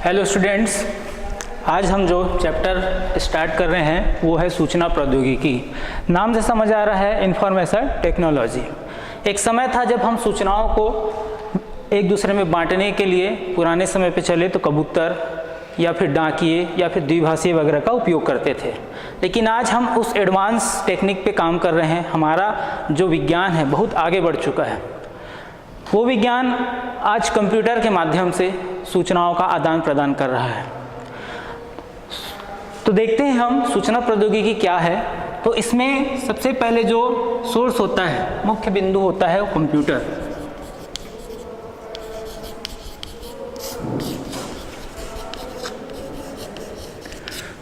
Hello students, आज हम जो चैप्टर स्टार्ट कर रहे हैं वो है सूचना प्रौद्योगिकी। नाम से समझ आ रहा है इंफॉर्मेशन टेक्नोलॉजी। एक समय था जब हम सूचनाओं को एक दूसरे में बांटने के लिए पुराने समय पे चले तो कबूतर या फिर डाकिए या फिर द्विभाषी वगैरह का उपयोग करते थे, लेकिन आज हम उस एडवांस टेक्निक पे काम कर रहे हैं। हमारा जो विज्ञान है बहुत आगे बढ़ चुका है। वो विज्ञान आज कंप्यूटर के माध्यम से सूचनाओं का आदान प्रदान कर रहा है। तो देखते हैं हम सूचना प्रौद्योगिकी क्या है। तो इसमें सबसे पहले जो सोर्स होता है, मुख्य बिंदु होता है वो कंप्यूटर।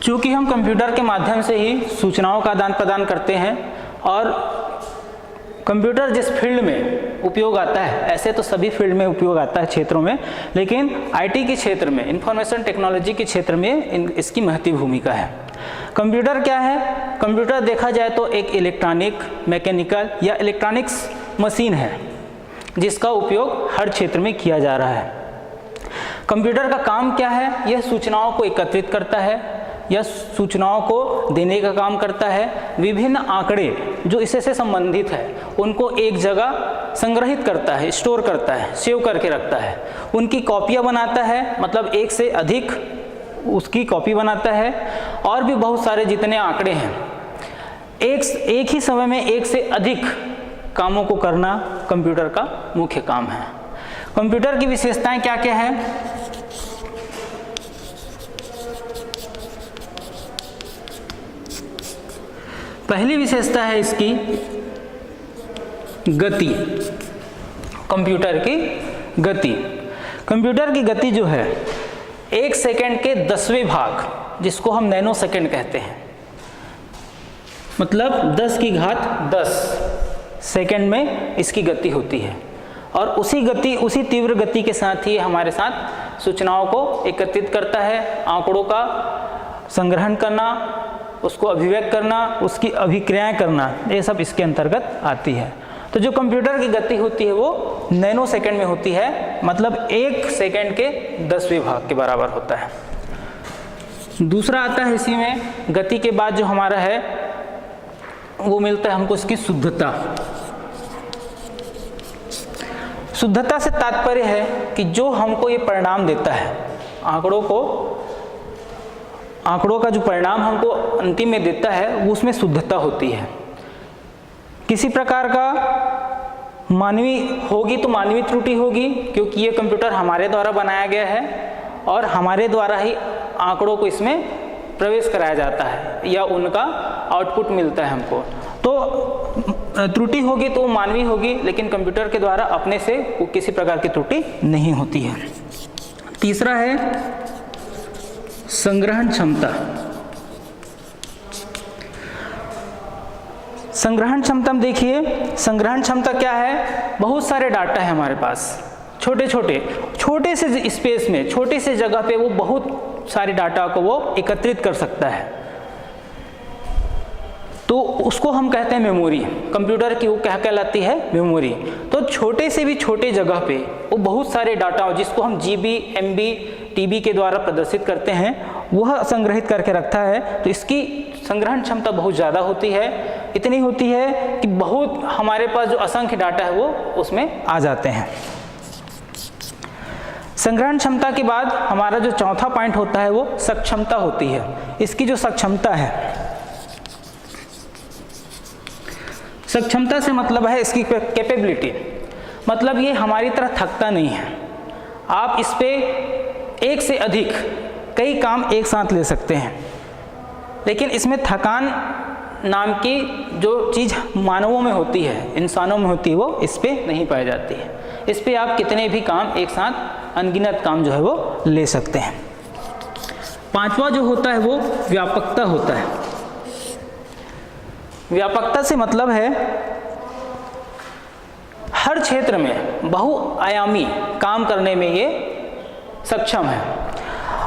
चूँकि हम कंप्यूटर के माध्यम से ही सूचनाओं का आदान प्रदान करते हैं और कंप्यूटर जिस फील्ड में उपयोग आता है, ऐसे तो सभी फील्ड में उपयोग आता है क्षेत्रों में, लेकिन आईटी के क्षेत्र में, इंफॉर्मेशन टेक्नोलॉजी के क्षेत्र में इसकी महत्वपूर्ण भूमिका है। कंप्यूटर क्या है? कंप्यूटर देखा जाए तो एक इलेक्ट्रॉनिक, मैकेनिकल या इलेक्ट्रॉनिक्स मशीन है जिसका उपयोग हर क्षेत्र में किया जा रहा है। कंप्यूटर का काम क्या है? यह सूचनाओं को एकत्रित करता है या सूचनाओं को देने का काम करता है। विभिन्न आंकड़े जो इससे संबंधित है उनको एक जगह संग्रहित करता है, स्टोर करता है, सेव करके रखता है। उनकी कॉपियां बनाता है, मतलब एक से अधिक उसकी कॉपी बनाता है। और भी बहुत सारे जितने आंकड़े हैं, एक ही समय में एक से अधिक कामों को करना कंप्यूटर का मुख्य काम है। कंप्यूटर की विशेषताएं क्या क्या है? पहली विशेषता है इसकी गति। कंप्यूटर की गति, कंप्यूटर की गति जो है 1 सेकंड के 10वें भाग, जिसको हम नैनो सेकंड कहते हैं, मतलब 10 की घात 10 सेकंड में इसकी गति होती है। और उसी तीव्र गति के साथ ही हमारे साथ सूचनाओं को एकत्रित करता है, आंकड़ों का संग्रहण करना, उसको अभिव्यक्त करना, उसकी अभिक्रियाएं करना, ये सब इसके अंतर्गत आती है। तो जो कंप्यूटर की गति होती है वो नैनो सेकंड में होती है, मतलब 1 सेकंड के 10वें भाग के बराबर होता है। दूसरा आता है इसी में, गति के बाद जो हमारा है वो मिलता है हमको इसकी शुद्धता। शुद्धता से तात्पर्य है कि जो हमको ये परिणाम देता है, आंकड़ों का जो परिणाम हमको अंतिम में देता है वो उसमें शुद्धता होती है। किसी प्रकार का मानवीय होगी तो मानवीय त्रुटि होगी, क्योंकि ये कंप्यूटर हमारे द्वारा बनाया गया है और हमारे द्वारा ही आंकड़ों को इसमें प्रवेश कराया जाता है या उनका आउटपुट मिलता है हमको। तो त्रुटि होगी तो मानवीय होगी, लेकिन कंप्यूटर के द्वारा अपने से किसी प्रकार की त्रुटि नहीं होती है। तीसरा है संग्रहण क्षमता। संग्रहण क्षमता में देखिए, संग्रहण क्षमता क्या है? बहुत सारे डाटा है हमारे पास, छोटे से स्पेस में, छोटे से जगह पे वो बहुत सारे डाटा को वो एकत्रित कर सकता है। तो उसको हम कहते हैं मेमोरी। कंप्यूटर की वो क्या कहलाती है? मेमोरी। तो छोटे से भी छोटे जगह पे वो बहुत सारे डाटा, जिसको हम जीबी, एमबी, टीबी के द्वारा प्रदर्शित करते हैं, वह संग्रहित करके रखता है। तो इसकी संग्रहण क्षमता बहुत ज़्यादा होती है, इतनी होती है कि बहुत हमारे पास जो असंख्य डाटा है वो उसमें आ जाते हैं। संग्रहण क्षमता के बाद हमारा जो चौथा पॉइंट होता है वो सक्षमता होती है। इसकी जो सक्षमता है, सक्षमता से मतलब है इसकी कैपेबिलिटी, मतलब ये हमारी तरह थकता नहीं है। आप इस पे एक से अधिक कई काम एक साथ ले सकते हैं, लेकिन इसमें थकान नाम की जो चीज़ मानवों में होती है, इंसानों में होती है, वो इस पे नहीं पाई जाती है। इस पे आप कितने भी काम एक साथ, अनगिनत काम जो है वो ले सकते हैं। पांचवा जो होता है वो व्यापकता होता है। व्यापकता से मतलब है हर क्षेत्र में बहुआयामी काम करने में ये सक्षम है।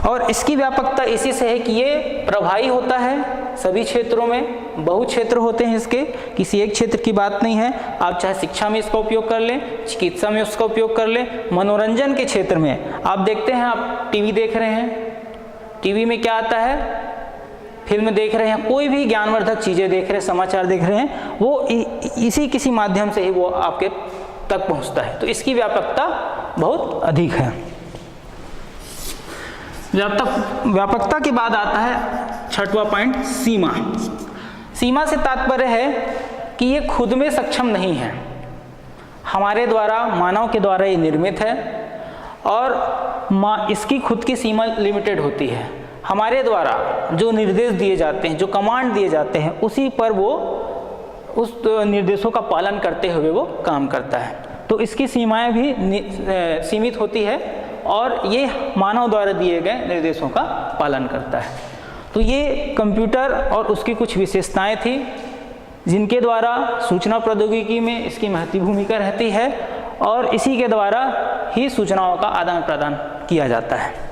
और इसकी व्यापकता इसी से है कि ये प्रभावी होता है सभी क्षेत्रों में, बहुत क्षेत्र होते हैं इसके, किसी एक क्षेत्र की बात नहीं है। आप चाहे शिक्षा में इसका उपयोग कर लें, चिकित्सा में उसका उपयोग कर लें, मनोरंजन के क्षेत्र में आप देखते हैं, आप टीवी देख रहे हैं, टीवी में क्या आता है, फिल्म देख रहे हैं, कोई भी ज्ञानवर्धक चीज़ें देख रहे हैं, समाचार देख रहे हैं, वो इसी किसी माध्यम से ही वो आपके तक पहुंचता है। तो इसकी व्यापकता बहुत अधिक है। व्यापकता के बाद आता है छठवां पॉइंट, सीमा। सीमा से तात्पर्य है कि ये खुद में सक्षम नहीं है, हमारे द्वारा, मानव के द्वारा ये निर्मित है और इसकी खुद की सीमा लिमिटेड होती है। हमारे द्वारा जो निर्देश दिए जाते हैं, जो कमांड दिए जाते हैं, उसी पर वो उस निर्देशों का पालन करते हुए वो काम करता है। तो इसकी सीमाएं भी सीमित होती है और ये मानव द्वारा दिए गए निर्देशों का पालन करता है। तो ये कंप्यूटर और उसकी कुछ विशेषताएं थी जिनके द्वारा सूचना प्रौद्योगिकी में इसकी महत्वपूर्ण भूमिका रहती है और इसी के द्वारा ही सूचनाओं का आदान प्रदान किया जाता है।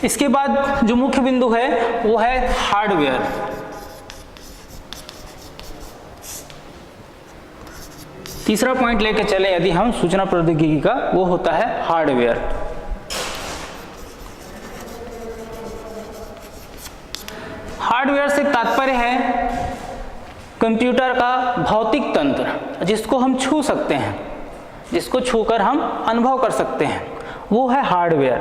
इसके बाद जो मुख्य बिंदु है वो है हार्डवेयर। तीसरा पॉइंट लेकर चले यदि हम सूचना प्रौद्योगिकी का, वो होता है हार्डवेयर। हार्डवेयर से तात्पर्य है कंप्यूटर का भौतिक तंत्र, जिसको हम छू सकते हैं, जिसको छूकर हम अनुभव कर सकते हैं, वो है हार्डवेयर।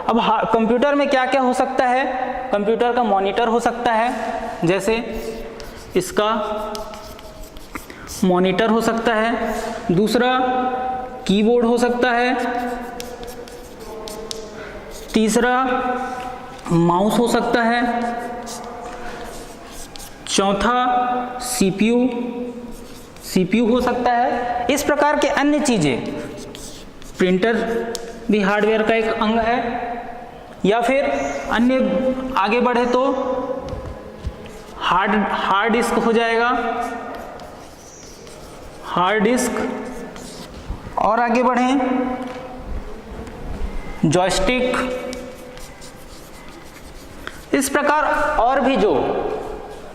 अब कंप्यूटर में क्या क्या हो सकता है? कंप्यूटर का मॉनिटर हो सकता है, जैसे इसका मॉनिटर हो सकता है। दूसरा कीबोर्ड हो सकता है। तीसरा माउस हो सकता है। चौथा सीपीयू हो सकता है। इस प्रकार के अन्य चीज़ें, प्रिंटर भी हार्डवेयर का एक अंग है। या फिर अन्य आगे बढ़े तो हार्ड डिस्क हो जाएगा, हार्ड डिस्क। और आगे बढ़ें जॉयस्टिक। इस प्रकार और भी जो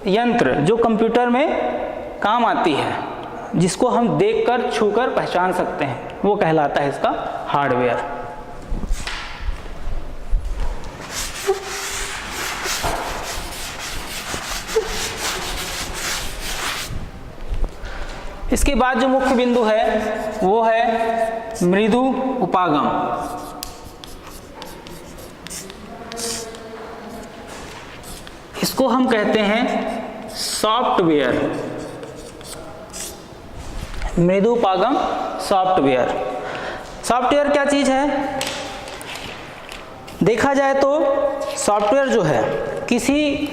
यंत्र जो कंप्यूटर में काम आती है, जिसको हम देखकर छूकर पहचान सकते हैं, वो कहलाता है इसका हार्डवेयर। इसके बाद जो मुख्य बिंदु है वो है मृदु उपागम। इसको हम कहते हैं सॉफ्टवेयर। मृदु उपागम सॉफ्टवेयर। सॉफ्टवेयर क्या चीज है? देखा जाए तो सॉफ्टवेयर जो है किसी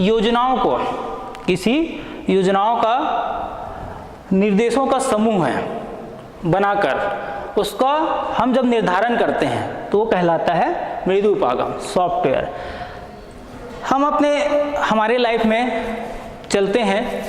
योजनाओं का निर्देशों का समूह है बनाकर, उसका हम जब निर्धारण करते हैं तो वो कहलाता है मृदु उपागम सॉफ्टवेयर। हम हमारे लाइफ में चलते हैं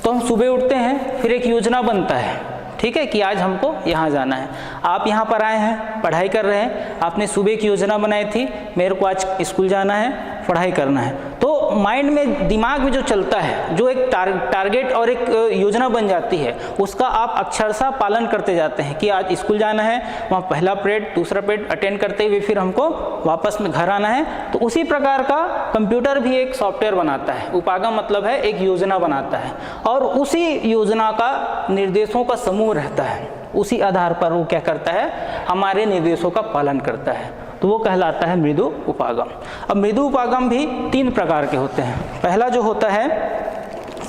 तो हम सुबह उठते हैं, फिर एक योजना बनता है, ठीक है, कि आज हमको यहाँ जाना है। आप यहाँ पर आए हैं, पढ़ाई कर रहे हैं, आपने सुबह की योजना बनाई थी, मेरे को आज स्कूल जाना है, पढ़ाई करना है। तो माइंड में, दिमाग में जो चलता है, जो एक टारगेट और एक योजना बन जाती है, उसका आप अक्षरशः पालन करते जाते हैं कि आज स्कूल जाना है, वहाँ पहला पीरियड दूसरा पीरियड अटेंड करते हुए फिर हमको वापस में घर आना है। तो उसी प्रकार का कंप्यूटर भी एक सॉफ्टवेयर बनाता है। उपागम मतलब है एक योजना बनाता है और उसी योजना का निर्देशों का समूह रहता है, उसी आधार पर वो क्या करता है, हमारे निर्देशों का पालन करता है, तो वो कहलाता है मृदु उपागम। अब मृदु उपागम भी 3 प्रकार के होते हैं। पहला जो होता है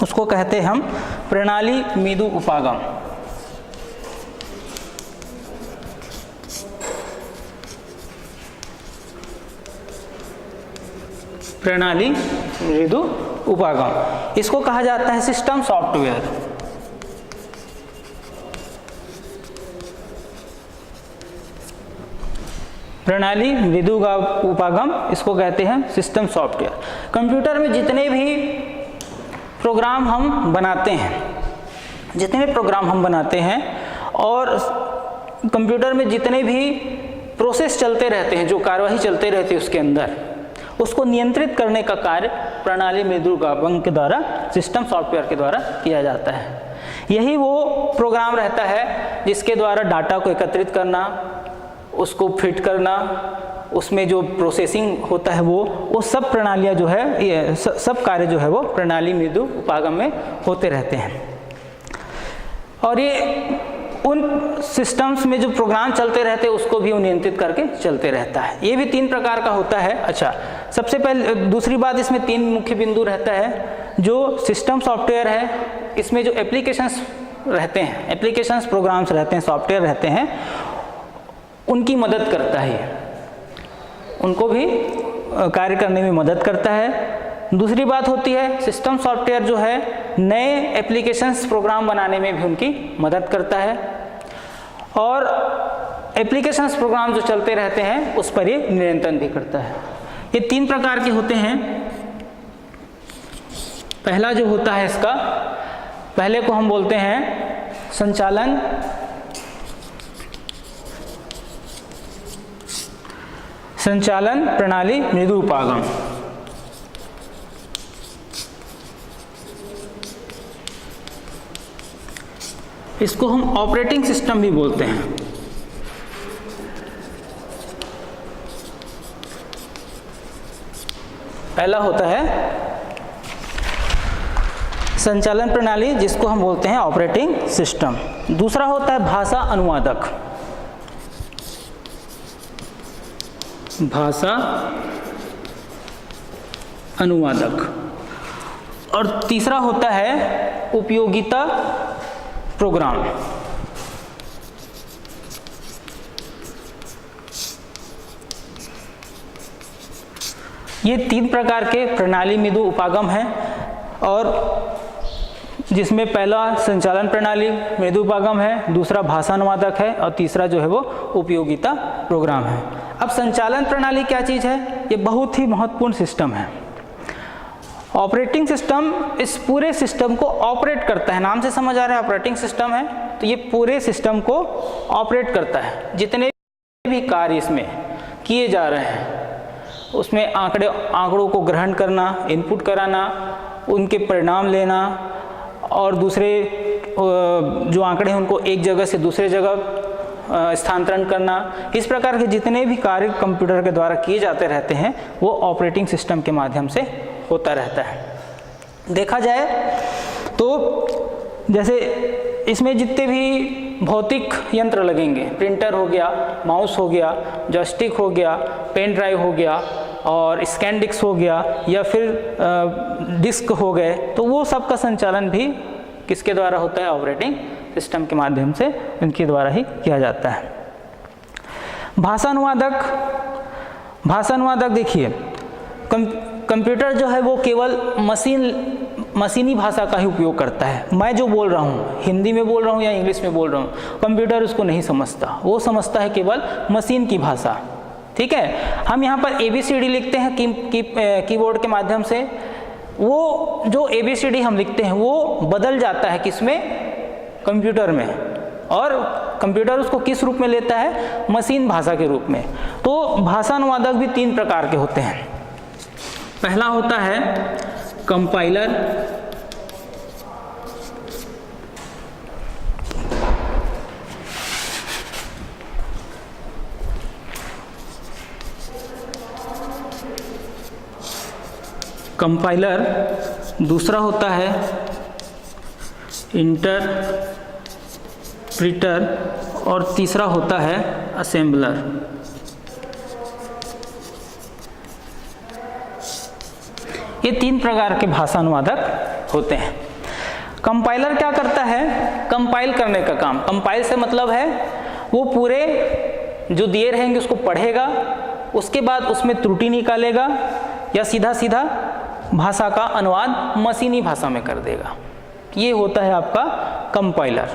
उसको कहते हैं हम प्रणाली मृदु उपागम। प्रणाली मृदु उपागम, इसको कहा जाता है सिस्टम सॉफ्टवेयर। प्रणाली मृदु उपागम, इसको कहते हैं सिस्टम सॉफ्टवेयर। कंप्यूटर में जितने भी प्रोग्राम हम बनाते हैं और कंप्यूटर में जितने भी प्रोसेस चलते रहते हैं, जो कार्यवाही चलते रहती है उसके अंदर, उसको नियंत्रित करने का कार्य प्रणाली मृदु उपागम के द्वारा, सिस्टम सॉफ्टवेयर के द्वारा किया जाता है। यही वो प्रोग्राम रहता है जिसके द्वारा डाटा को एकत्रित करना, उसको फिट करना, उसमें जो प्रोसेसिंग होता है वो सब प्रणालियाँ जो है, ये सब कार्य जो है वो प्रणाली मृदु उपागम में होते रहते हैं। और ये उन सिस्टम्स में जो प्रोग्राम चलते रहते हैं उसको भी नियंत्रित करके चलते रहता है। ये भी 3 प्रकार का होता है। अच्छा, सबसे पहले दूसरी बात, इसमें 3 मुख्य बिंदु रहता है। जो सिस्टम सॉफ्टवेयर है, इसमें जो एप्लीकेशंस रहते हैं, एप्लीकेशंस प्रोग्राम्स रहते हैं, सॉफ्टवेयर रहते हैं, उनकी मदद करता है, उनको भी कार्य करने में मदद करता है। दूसरी बात होती है, सिस्टम सॉफ्टवेयर जो है नए एप्लीकेशंस प्रोग्राम बनाने में भी उनकी मदद करता है, और एप्लीकेशंस प्रोग्राम जो चलते रहते हैं उस पर ये नियंत्रण भी करता है। ये 3 प्रकार के होते हैं। पहला जो होता है इसका, पहले को हम बोलते हैं संचालन प्रणाली मृदु उपागम। इसको हम ऑपरेटिंग सिस्टम भी बोलते हैं। पहला होता है संचालन प्रणाली, जिसको हम बोलते हैं ऑपरेटिंग सिस्टम। दूसरा होता है भाषा अनुवादक, भाषा अनुवादक। और तीसरा होता है उपयोगिता प्रोग्राम। ये 3 प्रकार के प्रणाली मृदु उपागम हैं, और जिसमें पहला संचालन प्रणाली मृदु उपागम है, दूसरा भाषा अनुवादक है, और तीसरा जो है वो उपयोगिता प्रोग्राम है। अब संचालन प्रणाली क्या चीज़ है? ये बहुत ही महत्वपूर्ण सिस्टम है। ऑपरेटिंग सिस्टम इस पूरे सिस्टम को ऑपरेट करता है। नाम से समझ आ रहा है ऑपरेटिंग सिस्टम है, तो ये पूरे सिस्टम को ऑपरेट करता है। जितने भी कार्य इसमें किए जा रहे हैं उसमें आंकड़ों को ग्रहण करना, इनपुट कराना, उनके परिणाम लेना, और दूसरे जो आंकड़े हैं उनको एक जगह से दूसरे जगह स्थानांतरण करना, इस प्रकार के जितने भी कार्य कंप्यूटर के द्वारा किए जाते रहते हैं वो ऑपरेटिंग सिस्टम के माध्यम से होता रहता है। देखा जाए तो जैसे इसमें जितने भी भौतिक यंत्र लगेंगे, प्रिंटर हो गया, माउस हो गया, जॉयस्टिक हो गया, पेन ड्राइव हो गया, और स्कैन डिस्क हो गया, या फिर डिस्क हो गए, तो वो सब का संचालन भी किसके द्वारा होता है? ऑपरेटिंग सिस्टम के माध्यम से, उनके द्वारा ही किया जाता है। भाषा अनुवादक देखिए, कंप्यूटर जो है वो केवल मशीनी भाषा का ही उपयोग करता है। मैं जो बोल रहा हूँ, हिंदी में बोल रहा हूँ या इंग्लिश में बोल रहा हूँ, कंप्यूटर उसको नहीं समझता, वो समझता है केवल मशीन की भाषा। ठीक है, हम यहाँ पर ABCD लिखते हैं कीबोर्ड के माध्यम से, वो जो ABCD हम लिखते हैं वो बदल जाता है किसमें? कंप्यूटर में, और कंप्यूटर उसको किस रूप में लेता है? मशीन भाषा के रूप में। तो भाषा अनुवादक भी 3 प्रकार के होते हैं। पहला होता है कंपाइलर, दूसरा होता है इंटरप्रिटर, और तीसरा होता है असेंबलर। ये 3 प्रकार के भाषा अनुवादक होते हैं। कंपाइलर क्या करता है? कंपाइल करने का काम। कंपाइल से मतलब है वो पूरे जो दिए रहेंगे उसको पढ़ेगा, उसके बाद उसमें त्रुटि निकालेगा, या सीधा भाषा का अनुवाद मशीनी भाषा में कर देगा। ये होता है आपका कंपाइलर।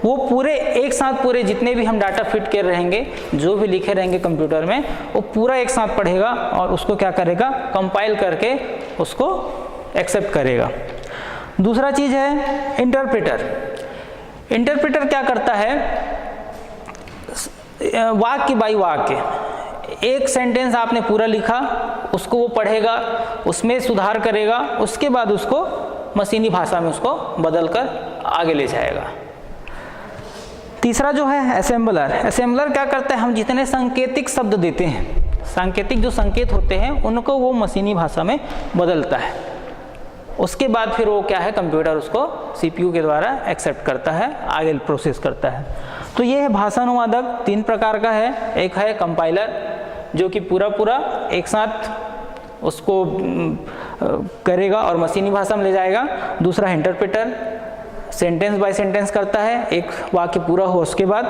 वो पूरे एक साथ पूरे जितने भी हम डाटा फिट कर रहेंगे, जो भी लिखे रहेंगे कंप्यूटर में, वो पूरा एक साथ पढ़ेगा और उसको क्या करेगा? कंपाइल करके उसको एक्सेप्ट करेगा। दूसरा चीज़ है इंटरप्रेटर। इंटरप्रेटर क्या करता है, वाक्य बाई वाक्य, एक सेंटेंस आपने पूरा लिखा, उसको वो पढ़ेगा, उसमें सुधार करेगा, उसके बाद उसको मशीनी भाषा में उसको बदलकर आगे ले जाएगा। तीसरा जो है असेंबलर। असेंबलर क्या करता है, हम जितने सांकेतिक शब्द देते हैं, सांकेतिक जो संकेत होते हैं उनको वो मशीनी भाषा में बदलता है। उसके बाद फिर वो क्या है, कंप्यूटर उसको सीपीयू के द्वारा एक्सेप्ट करता है, आगे प्रोसेस करता है। तो ये है भाषा अनुवादक, 3 प्रकार का है। एक है कंपाइलर जो कि पूरा एक साथ उसको करेगा और मशीनी भाषा में ले जाएगा। दूसरा इंटरप्रेटर, सेंटेंस बाय सेंटेंस करता है, एक वाक्य पूरा हो उसके बाद।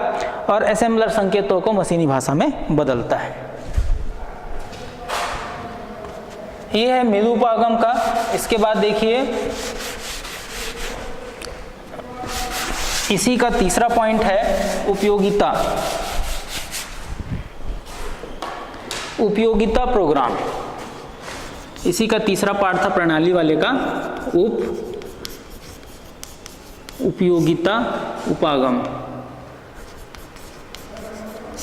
और असेंबलर संकेतों को मशीनी भाषा में बदलता है। ये है मेलुपागम का। इसके बाद देखिए इसी का तीसरा पॉइंट है उपयोगिता। उपयोगिता प्रोग्राम, इसी का तीसरा पार्ट था प्रणाली वाले का, उपयोगिता उपागम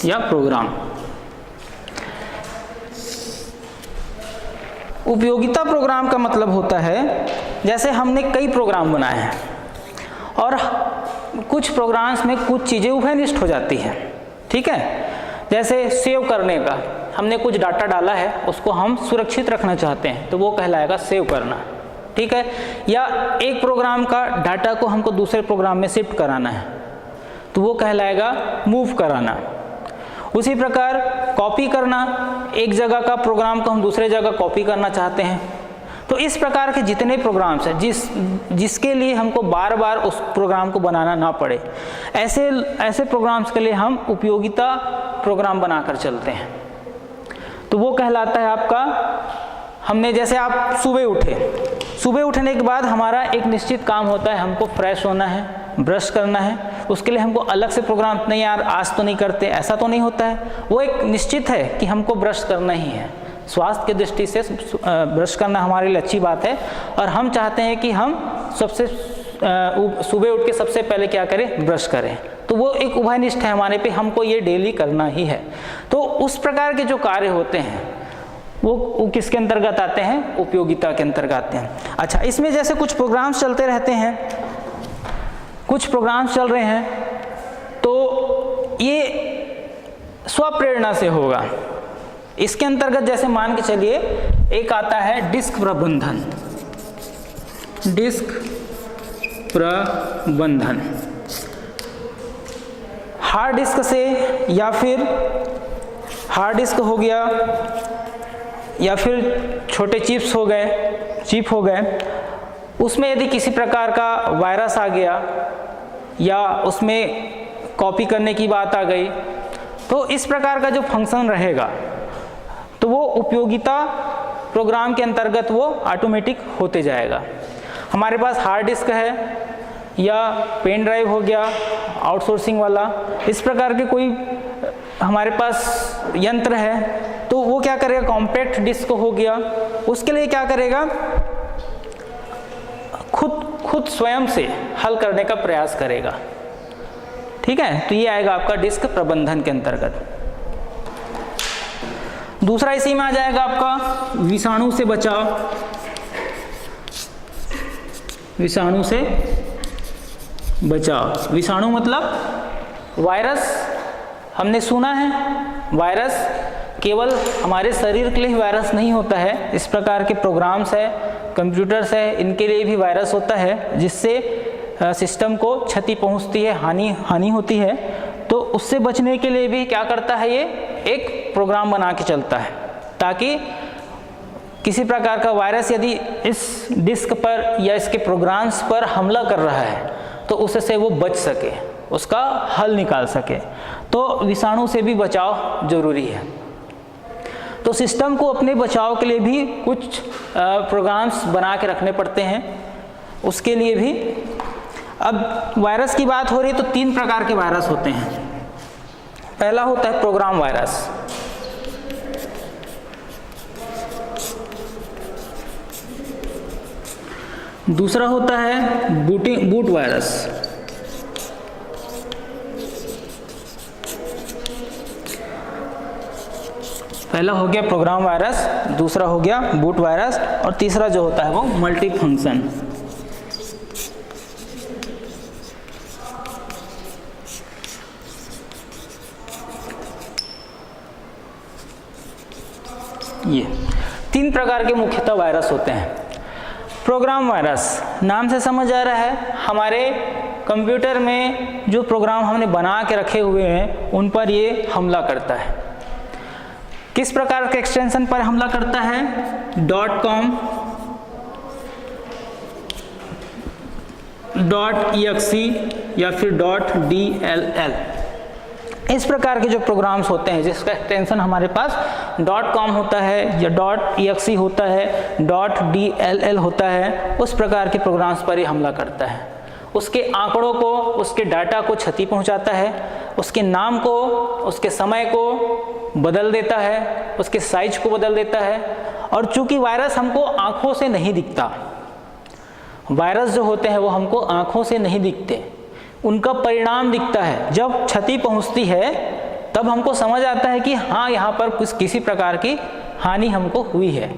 या प्रोग्राम। उपयोगिता प्रोग्राम का मतलब होता है, जैसे हमने कई प्रोग्राम बनाए हैं और कुछ प्रोग्राम्स में कुछ चीज़ें उभयनिष्ठ हो जाती हैं, ठीक है। जैसे सेव करने का, हमने कुछ डाटा डाला है, उसको हम सुरक्षित रखना चाहते हैं, तो वो कहलाएगा सेव करना, ठीक है। या एक प्रोग्राम का डाटा को हमको दूसरे प्रोग्राम में शिफ्ट कराना है, तो वो कहलाएगा मूव कराना। उसी प्रकार कॉपी करना, एक जगह का प्रोग्राम को हम दूसरे जगह कॉपी करना चाहते हैं। तो इस प्रकार के जितने प्रोग्राम्स हैं जिसके लिए हमको बार बार उस प्रोग्राम को बनाना ना पड़े, ऐसे प्रोग्राम्स के लिए हम उपयोगिता प्रोग्राम बनाकर चलते हैं। तो वो कहलाता है आपका, हमने जैसे आप सुबह उठने के बाद हमारा एक निश्चित काम होता है, हमको फ्रेश होना है, ब्रश करना है। उसके लिए हमको अलग से प्रोग्राम, नहीं यार आज तो नहीं करते, ऐसा तो नहीं होता है। वो एक निश्चित है कि हमको ब्रश करना ही है। स्वास्थ्य की दृष्टि से ब्रश करना हमारे लिए अच्छी बात है, और हम चाहते हैं कि हम सुबह उठ के सबसे पहले क्या करें, ब्रश करें। तो वो एक उभयनिष्ठ है हमारे पे, हमको ये डेली करना ही है। तो उस प्रकार के जो कार्य होते हैं वो किसके अंतर्गत आते हैं, उपयोगिता के अंतर्गत आते हैं। अच्छा, इसमें जैसे कुछ प्रोग्राम्स चलते रहते हैं, कुछ प्रोग्राम्स चल रहे हैं, तो ये स्वप्रेरणा से होगा। इसके अंतर्गत जैसे मान के चलिए एक आता है डिस्क प्रबंधन। डिस्क प्रबंधन हार्ड डिस्क से, या फिर हार्ड डिस्क हो गया, या फिर छोटे चिप हो गए, उसमें यदि किसी प्रकार का वायरस आ गया या उसमें कॉपी करने की बात आ गई, तो इस प्रकार का जो फंक्शन रहेगा तो वो उपयोगिता प्रोग्राम के अंतर्गत वो ऑटोमेटिक होते जाएगा। हमारे पास हार्ड डिस्क है या पेन ड्राइव हो गया आउटसोर्सिंग वाला, इस प्रकार के कोई हमारे पास यंत्र है, तो वो क्या करेगा, कॉम्पैक्ट डिस्क हो गया, उसके लिए क्या करेगा, खुद स्वयं से हल करने का प्रयास करेगा, ठीक है। तो ये आएगा आपका डिस्क प्रबंधन के अंतर्गत। दूसरा इसी में आ जाएगा आपका विषाणु से बचाव। विषाणु से बचाव, विषाणु मतलब वायरस। हमने सुना है वायरस केवल हमारे शरीर के लिए ही वायरस नहीं होता है, इस प्रकार के प्रोग्राम्स है, कंप्यूटर्स है, इनके लिए भी वायरस होता है, जिससे सिस्टम को क्षति पहुंचती है, हानि होती है। तो उससे बचने के लिए भी क्या करता है, ये एक प्रोग्राम बना के चलता है, ताकि किसी प्रकार का वायरस यदि इस डिस्क पर या इसके प्रोग्राम्स पर हमला कर रहा है तो उससे वो बच सके, उसका हल निकाल सके। तो विषाणु से भी बचाव जरूरी है। तो सिस्टम को अपने बचाव के लिए भी कुछ प्रोग्राम्स बना के रखने पड़ते हैं, उसके लिए भी। अब वायरस की बात हो रही है तो 3 प्रकार के वायरस होते हैं। पहला होता है प्रोग्राम वायरस। दूसरा होता है बूट वायरस। पहला हो गया प्रोग्राम वायरस, दूसरा हो गया बूट वायरस, और तीसरा जो होता है वो मल्टी फंक्शन। ये 3 प्रकार के मुख्यतः वायरस होते हैं। प्रोग्राम वायरस, नाम से समझ आ रहा है हमारे कंप्यूटर में जो प्रोग्राम हमने बना के रखे हुए हैं उन पर ये हमला करता है। किस प्रकार के एक्सटेंशन पर हमला करता है? .com, .exe या फिर .dll, इस प्रकार के जो प्रोग्राम्स होते हैं जिसका एक्सटेंशन हमारे पास .com होता है या .exe होता है, .dll होता है, उस प्रकार के प्रोग्राम्स पर ये हमला करता है। उसके आंकड़ों को, उसके डाटा को क्षति पहुंचाता है, उसके नाम को, उसके समय को बदल देता है, उसके साइज को बदल देता है। और चूंकि वायरस हमको आंखों से नहीं दिखता, वायरस जो होते हैं वो हमको आंखों से नहीं दिखते, उनका परिणाम दिखता है। जब क्षति पहुंचती है तब हमको समझ आता है कि हाँ यहाँ पर किसी प्रकार की हानि हमको हुई है,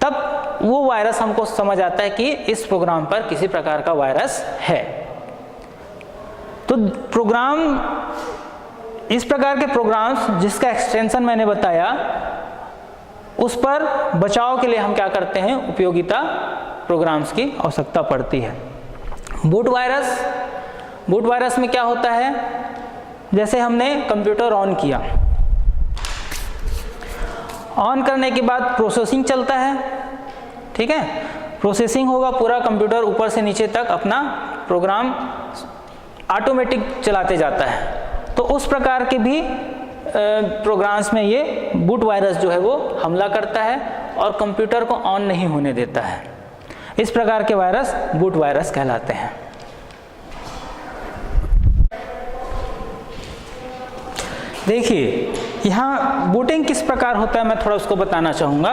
तब वो वायरस हमको समझ आता है कि इस प्रोग्राम पर किसी प्रकार का वायरस है। तो प्रोग्राम, इस प्रकार के प्रोग्राम्स जिसका एक्सटेंशन मैंने बताया, उस पर बचाव के लिए हम क्या करते हैं, उपयोगिता प्रोग्राम्स की आवश्यकता पड़ती है। बूट वायरस, बूट वायरस में क्या होता है, जैसे हमने कंप्यूटर ऑन किया, ऑन करने के बाद प्रोसेसिंग चलता है, ठीक है, प्रोसेसिंग होगा, पूरा कंप्यूटर ऊपर से नीचे तक अपना प्रोग्राम ऑटोमेटिक चलाते जाता है। तो उस प्रकार के भी प्रोग्राम्स में ये बूट वायरस जो है वो हमला करता है और कंप्यूटर को ऑन नहीं होने देता है। इस प्रकार के वायरस बूट वायरस कहलाते हैं। देखिए यहाँ बूटिंग किस प्रकार होता है, मैं थोड़ा उसको बताना चाहूँगा।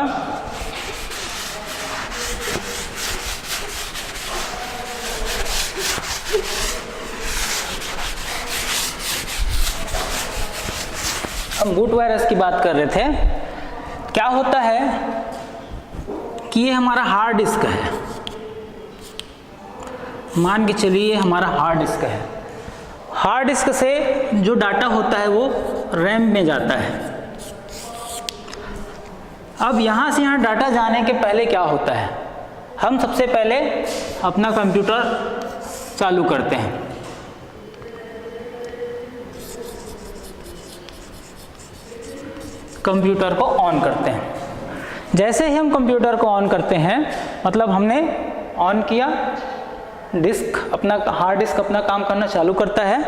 हम बूट वायरस की बात कर रहे थे। क्या होता है कि ये हमारा हार्ड डिस्क है, मान के चलिए हमारा हार्ड डिस्क है। हार्ड डिस्क से जो डाटा होता है वो रैम में जाता है। अब यहाँ से यहाँ डाटा जाने के पहले क्या होता है, हम सबसे पहले अपना कंप्यूटर चालू करते हैं। कंप्यूटर को ऑन करते हैं। जैसे ही हम कंप्यूटर को ऑन करते हैं, मतलब हमने ऑन किया, डिस्क अपना, हार्ड डिस्क अपना काम करना चालू करता है।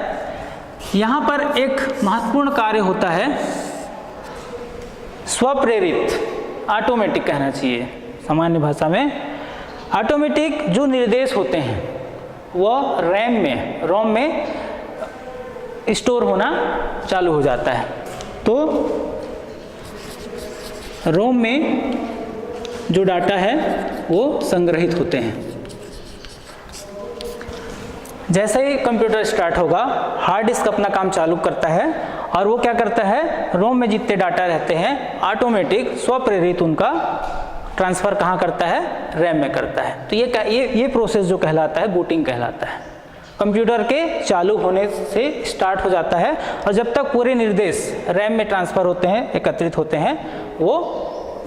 यहाँ पर एक महत्वपूर्ण कार्य होता है, स्वप्रेरित, ऑटोमेटिक कहना चाहिए सामान्य भाषा में। ऑटोमेटिक जो निर्देश होते हैं वह रैम में, रोम में स्टोर होना चालू हो जाता है। तो रोम में जो डाटा है वो संग्रहित होते हैं। जैसे ही कंप्यूटर स्टार्ट होगा, हार्ड डिस्क अपना काम चालू करता है और वो क्या करता है, रोम में जितने डाटा रहते हैं ऑटोमेटिक स्वप्रेरित उनका ट्रांसफ़र कहाँ करता है, रैम में करता है। तो ये प्रोसेस जो कहलाता है बूटिंग कहलाता है। कंप्यूटर के चालू होने से स्टार्ट हो जाता है और जब तक पूरे निर्देश रैम में ट्रांसफ़र होते हैं, एकत्रित होते हैं, वो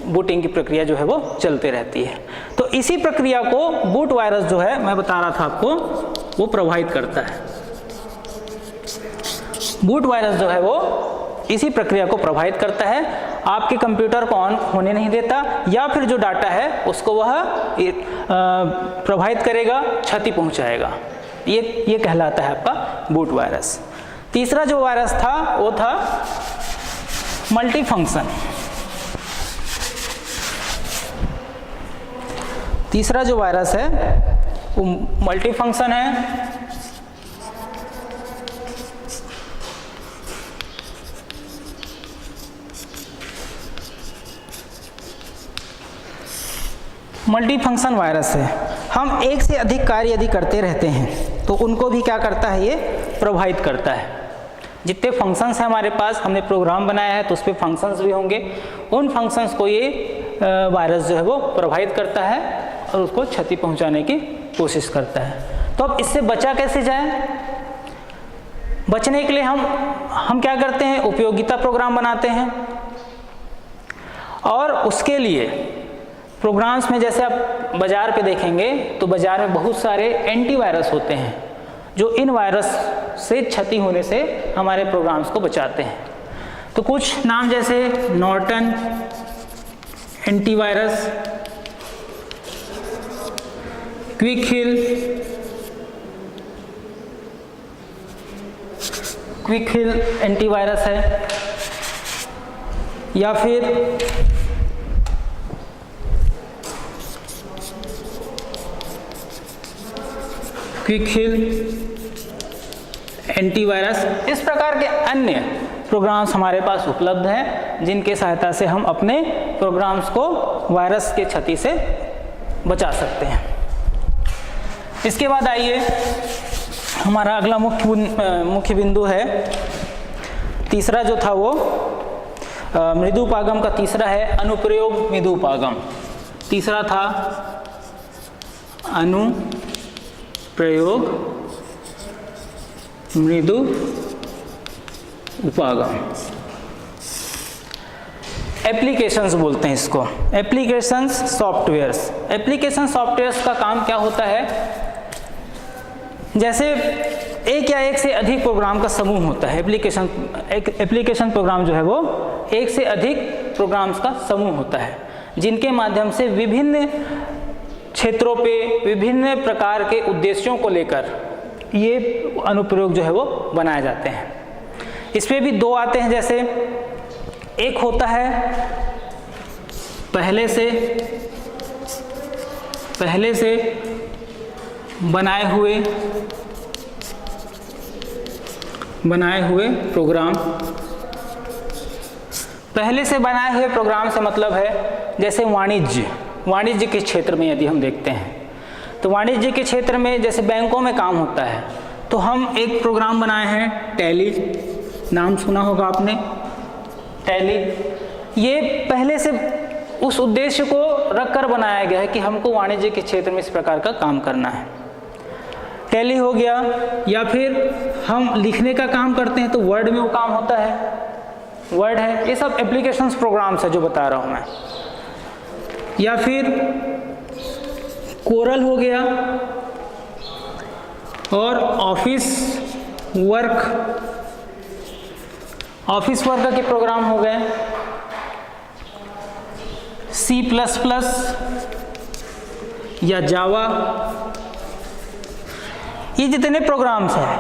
बूटिंग की प्रक्रिया जो है वो चलते रहती है। तो इसी प्रक्रिया को बूट वायरस जो है, मैं बता रहा था आपको, वो प्रभावित करता है। बूट वायरस जो है वो इसी प्रक्रिया को प्रभावित करता है, आपके कंप्यूटर को ऑन होने नहीं देता, या फिर जो डाटा है उसको वह प्रभावित करेगा, क्षति पहुंचाएगा। ये कहलाता है आपका बूट वायरस। तीसरा जो वायरस था वो था मल्टी फंक्शन। तीसरा जो वायरस है वो मल्टी फंक्शन है। मल्टी फंक्शन वायरस है। हम एक से अधिक कार्य यदि करते रहते हैं तो उनको भी क्या करता है, ये प्रभावित करता है। जितने फंक्शंस हैं हमारे पास, हमने प्रोग्राम बनाया है तो उस पर फंक्शंस भी होंगे, उन फंक्शंस को ये वायरस जो है वो प्रभावित करता है और उसको क्षति पहुंचाने की कोशिश करता है। तो अब इससे बचा कैसे जाए? बचने के लिए हम क्या करते हैं, उपयोगिता प्रोग्राम बनाते हैं। और उसके लिए प्रोग्राम्स में जैसे आप बाज़ार पे देखेंगे तो बाज़ार में बहुत सारे एंटीवायरस होते हैं जो इन वायरस से क्षति होने से हमारे प्रोग्राम्स को बचाते हैं। तो कुछ नाम जैसे नॉर्टन एंटीवायरस, क्विक हिल एंटीवायरस है, या फिर क्विक हिल एंटीवायरस। इस प्रकार के अन्य प्रोग्राम्स हमारे पास उपलब्ध हैं जिनके सहायता से हम अपने प्रोग्राम्स को वायरस के क्षति से बचा सकते हैं। इसके बाद आइए हमारा अगला मुख्य बिंदु है, तीसरा जो था वो मृदुपागम का तीसरा है अनुप्रयोग मृदुपागम। तीसरा था अनुप्रयोग मृदु उपागम। एप्लीकेशंस बोलते हैं इसको, एप्लीकेशंस सॉफ्टवेयर्स। एप्लीकेशन सॉफ्टवेयर्स का काम क्या होता है, जैसे एक या एक से अधिक प्रोग्राम का समूह होता है। एप्लीकेशन प्रोग्राम जो है वो एक से अधिक प्रोग्राम्स का समूह होता है जिनके माध्यम से विभिन्न क्षेत्रों पे विभिन्न प्रकार के उद्देश्यों को लेकर ये अनुप्रयोग जो है वो बनाए जाते हैं। इसमें भी दो आते हैं, जैसे एक होता है पहले से बनाए हुए प्रोग्राम। पहले से बनाए हुए प्रोग्राम से मतलब है जैसे वाणिज्य के क्षेत्र में यदि हम देखते हैं तो वाणिज्य के क्षेत्र में जैसे बैंकों में काम होता है तो हम एक प्रोग्राम बनाए हैं टैली, नाम सुना होगा आपने टैली। ये पहले से उस उद्देश्य को रखकर बनाया गया है कि हमको वाणिज्य के क्षेत्र में इस प्रकार का काम करना है, टैली हो गया। या फिर हम लिखने का काम करते हैं तो वर्ड में वो काम होता है, वर्ड है। ये सब एप्लीकेशंस प्रोग्राम्स है जो बता रहा हूँ मैं। या फिर कोरल हो गया और ऑफिस वर्क के प्रोग्राम हो गए। C++ या जावा, ये जितने प्रोग्राम्स हैं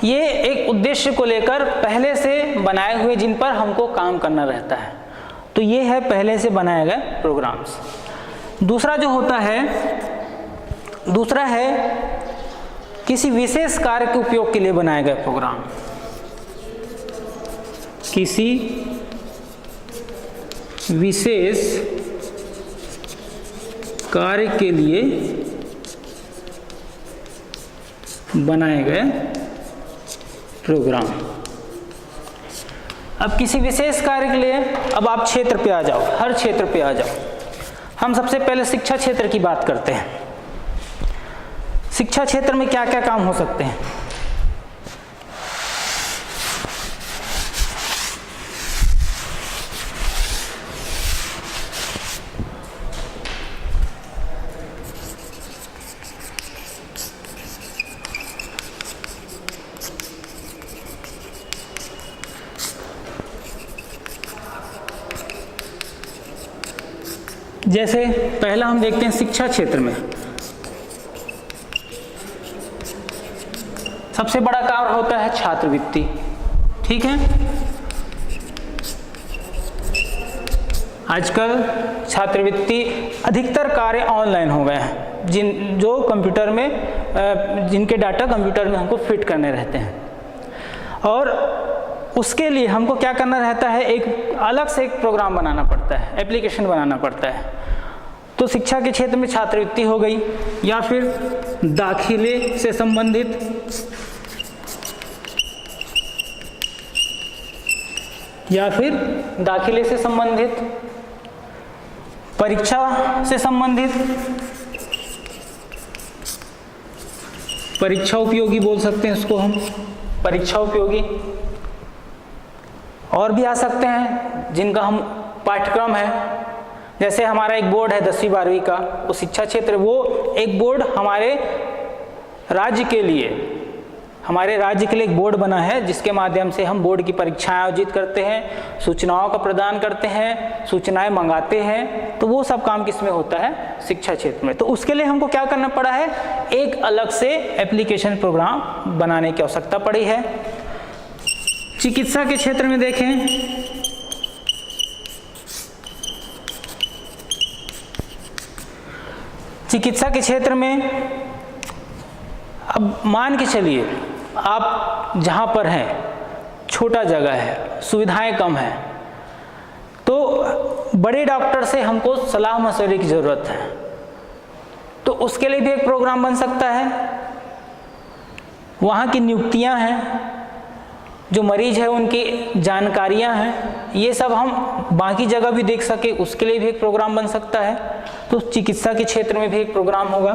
ये एक उद्देश्य को लेकर पहले से बनाए हुए जिन पर हमको काम करना रहता है, तो ये है पहले से बनाए गए प्रोग्राम्स। दूसरा जो होता है, दूसरा है किसी विशेष कार्य के उपयोग के लिए बनाए गए प्रोग्राम। किसी विशेष कार्य के लिए बनाए गए प्रोग्राम। अब किसी विशेष कार्य के लिए, अब आप क्षेत्र पे आ जाओ, हर क्षेत्र पे आ जाओ। हम सबसे पहले शिक्षा क्षेत्र की बात करते हैं। शिक्षा क्षेत्र में क्या क्या काम हो सकते हैं? जैसे पहला हम देखते हैं शिक्षा क्षेत्र में सबसे बड़ा कार्य होता है छात्रवृत्ति। ठीक है, आजकल छात्रवृत्ति अधिकतर कार्य ऑनलाइन हो गए हैं, जो कंप्यूटर में जिनके डाटा कंप्यूटर में हमको फिट करने रहते हैं। और उसके लिए हमको क्या करना रहता है, एक अलग से एक प्रोग्राम बनाना पड़ता है, एप्लीकेशन बनाना पड़ता है। तो शिक्षा के क्षेत्र में छात्रवृत्ति हो गई, या फिर दाखिले से संबंधित या फिर दाखिले से संबंधित, परीक्षा से संबंधित, परीक्षा उपयोगी बोल सकते हैं इसको हम, परीक्षा उपयोगी। और भी आ सकते हैं जिनका हम पाठ्यक्रम है, जैसे हमारा एक बोर्ड है 10वीं 12वीं का, वो शिक्षा क्षेत्र, वो एक बोर्ड हमारे राज्य के लिए एक बोर्ड बना है जिसके माध्यम से हम बोर्ड की परीक्षाएं आयोजित करते हैं, सूचनाओं का प्रदान करते हैं, सूचनाएं मंगाते हैं। तो वो सब काम किस में होता है? शिक्षा क्षेत्र में। तो उसके लिए हमको क्या करना पड़ा है? एक अलग से एप्लीकेशन प्रोग्राम बनाने की आवश्यकता पड़ी है। चिकित्सा के क्षेत्र में देखें, चिकित्सा के क्षेत्र में अब मान के चलिए आप जहाँ पर हैं छोटा जगह है, सुविधाएं कम हैं, तो बड़े डॉक्टर से हमको सलाह मशवरे की ज़रूरत है, तो उसके लिए भी एक प्रोग्राम बन सकता है। वहाँ की नियुक्तियाँ हैं, जो मरीज है उनकी जानकारियाँ हैं, ये सब हम बाकी जगह भी देख सके, उसके लिए भी एक प्रोग्राम बन सकता है। तो चिकित्सा के क्षेत्र में भी एक प्रोग्राम होगा।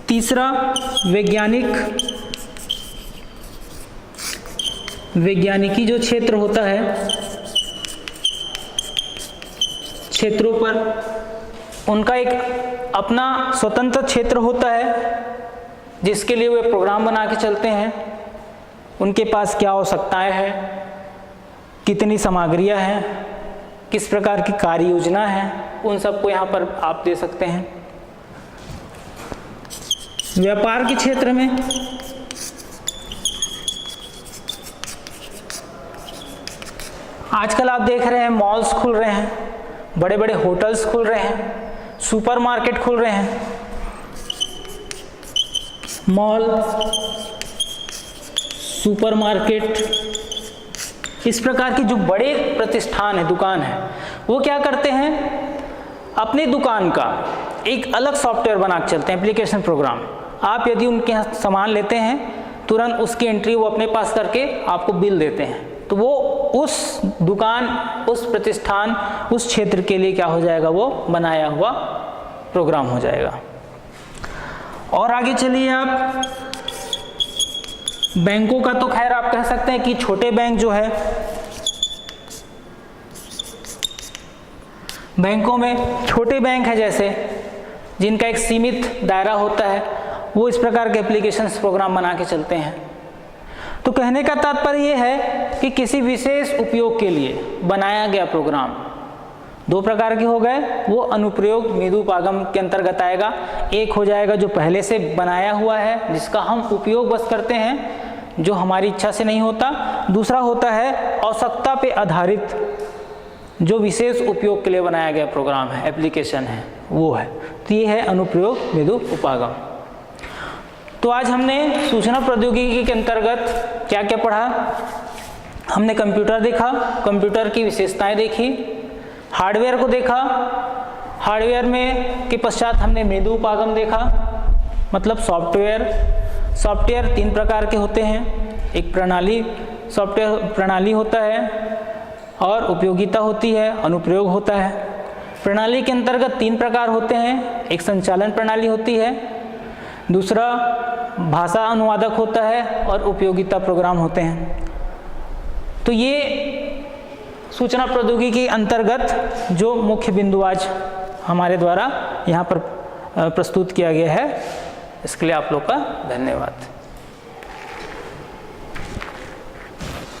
तीसरा, वैज्ञानिकी जो क्षेत्र होता है, क्षेत्रों पर उनका एक अपना स्वतंत्र क्षेत्र होता है जिसके लिए वे प्रोग्राम बना के चलते हैं। उनके पास क्या आवश्यकताएं हैं, कितनी सामग्रियां हैं, किस प्रकार की कार्य योजना है, उन सबको यहाँ पर आप दे सकते हैं। व्यापार के क्षेत्र में आजकल आप देख रहे हैं मॉल्स खुल रहे हैं, बड़े बड़े होटल्स खुल रहे हैं, सुपरमार्केट खुल रहे हैं। मॉल, सुपरमार्केट, इस प्रकार की जो बड़े प्रतिष्ठान है, दुकान है, वो क्या करते हैं? अपनी दुकान का एक अलग सॉफ्टवेयर बना के चलते हैं, एप्लीकेशन प्रोग्राम। आप यदि उनके यहाँ सामान लेते हैं, तुरंत उसकी एंट्री वो अपने पास करके आपको बिल देते हैं, तो वो उस दुकान, उस प्रतिष्ठान, उस क्षेत्र के लिए क्या हो जाएगा? वो बनाया हुआ प्रोग्राम हो जाएगा। और आगे चलिए आप बैंकों का, तो खैर आप कह सकते हैं कि छोटे बैंक जो है, बैंकों में छोटे बैंक है जैसे, जिनका एक सीमित दायरा होता है, वो इस प्रकार के एप्लीकेशंस प्रोग्राम बना के चलते हैं। तो कहने का तात्पर्य ये है कि किसी विशेष उपयोग के लिए बनाया गया प्रोग्राम दो प्रकार के हो गए। वो अनुप्रयोग मृदुपागम के अंतर्गत आएगा। एक हो जाएगा जो पहले से बनाया हुआ है, जिसका हम उपयोग बस करते हैं, जो हमारी इच्छा से नहीं होता। दूसरा होता है आवश्यकता पे आधारित, जो विशेष उपयोग के लिए बनाया गया प्रोग्राम है, एप्लीकेशन है, वो है। तो ये है अनुप्रयोग मृदुपागम। तो आज हमने सूचना प्रौद्योगिकी के अंतर्गत क्या क्या पढ़ा? हमने कंप्यूटर देखा, कंप्यूटर की विशेषताएं देखी, हार्डवेयर को देखा, हार्डवेयर में के पश्चात हमने मृदुपागम देखा, मतलब सॉफ्टवेयर तीन प्रकार के होते हैं। एक प्रणाली, सॉफ्टवेयर प्रणाली होता है, और उपयोगिता होती है, अनुप्रयोग होता है। प्रणाली के अंतर्गत तीन प्रकार होते हैं। एक संचालन प्रणाली होती है, दूसरा भाषा अनुवादक होता है, और उपयोगिता प्रोग्राम होते हैं। तो ये सूचना प्रौद्योगिकी के अंतर्गत जो मुख्य बिंदु आज हमारे द्वारा यहाँ पर प्रस्तुत किया गया है, इसके लिए आप लोग का धन्यवाद।